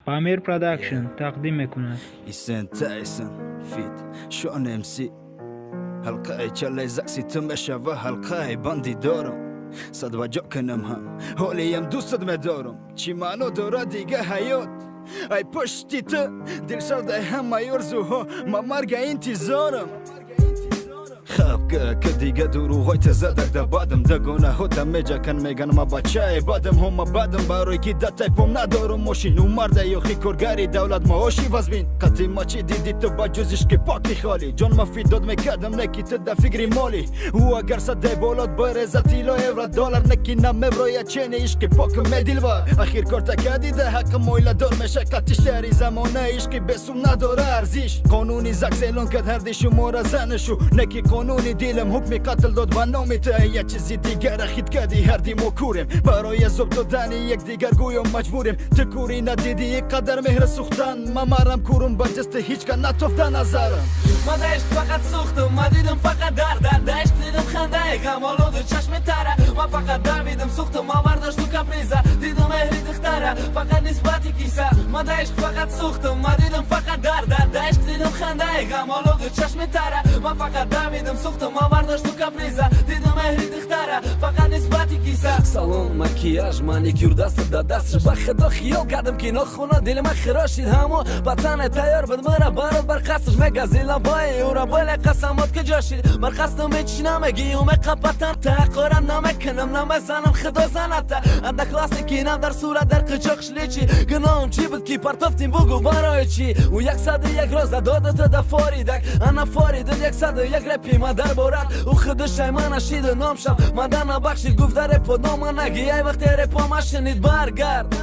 پامیر پروداکشن تقدیم میکند. Issen Tayson فیت شون MC حلقه چله زکسی تو مشوه حلقه بندی دارم صد و جا کنم هم حالیم دوست دارم چی منو داره دیگه حیات ای پشتی تو دل شده همه ارزوها ما مرگ انتظارم خواب که دیگه دروغای تزدک ده بادم ده گناهاتم میجکن میگن ما بچه بادم هم بادم برای گیده تایپم ندارم ماشین و مرده یا خیکرگری دولت معاشی وزبین قطعی ما چی دیدی تو با جزش که پاکی خالی جان ما فیداد میکردم نکی تو ده فکری مالی او اگر صده بالات برزه تیلا ایورا دلار نکی نمیبرای چینه عشق پاکم میدیل با اخیر کارتا کردی ده حق مویل دار میشه قطعی شهری زمانه عشقی بسوم نداره ارزیش قانونی زکس اعلان کرد هر دی شما را زنشو نکی قانونی دیلم حکمی قتل داد و نامیته یه چیزی دیگر اخید کردی هر دی ما کوریم برای زب دادن یک دیگر گویم مجبوریم تو کوری ندیدی یک قدر مهر سوختن ما مرم کورم با جست هیچ که نتفته نظرم ما دشت فقط سوختم ما دیدم فقط در دشت دیدم خنده غم آلود چشم تره ما فقط دویدم سوختم ما برداشت تو کپریزه دیدم مهری دختره فقط نسبتی کیسه ما دشت فقط سوختم ما دیدم فقط در دشت دیدم خنده غم آلود چشم تره ما فقط دویدم سوختم ما برداشت تو کپریزه دیدم مهری دختره فقط نسبتی کیسه سلام مکیاژ مانیکور دست دا دستش با خدا خیال کردم که نخونه دل من خراشید همو بطن تیار بود مرا برات برقصش مگزیلا بای او را بله قسمات که جاشید مرخستم هیچ نمگی و مقبتن تحقارم نمکنم نمزنم خدا زنته انده کلاسیکی نم در صورت در قچاقش لیچی گناهم چی بود که پرتفتیم بگو برای چی و یک صد یک روز دادت ده فاریدک انا فاریدن یک صد یک رپی ما در بارد او خودش من شید نامشم مدن نبخشید گفت در رپ نام نگی ای وقتی رپ ما شنید برگرد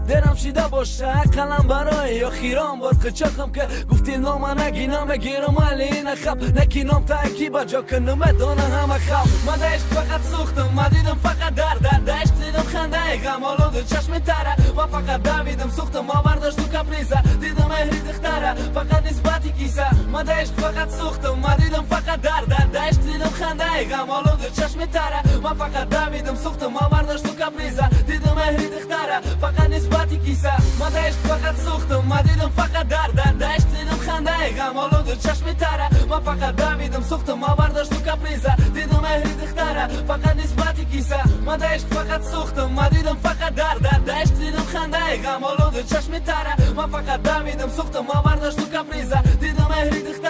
درم شیده باشه قلم برای یا خیرام باد قچاقم که گفتی نام نگی نمگیرم علی نخب نکی نام تاکی با جا کنم دانه همه خواب ما دشت فقط سوختم ما دیدم فقط در دشت دیدم خنده غم آلود چشم تره ما فقط دویدم سوختم ما برداشت تو کپریزه دیدم مهری دختره فقط نسبتی کیسه ما دشت فقط سوختم ما دیدم فقط در دشت دیدم خنده غم آلود چشم تره ما فقط دویدم سوختم ما برداشت تو کپریزه دیدم مهری دختره فقط نسبتی کیسه ما دشت فقط سوختم ما دیدم فقط در دشت دیدم خنده غم آلود چشم تره ما فقط دویدم سوختم ما برداشت تو کپریزه دیدم مهری دختره فقط نسبتی کیسه ما دشت فقط سوختم ما دیدم فقط در دشت دیدم خنده غم آلود چشم تره ما فقط دویدم سوختم ما برداشت تو کپریزه دیدم مهری دختره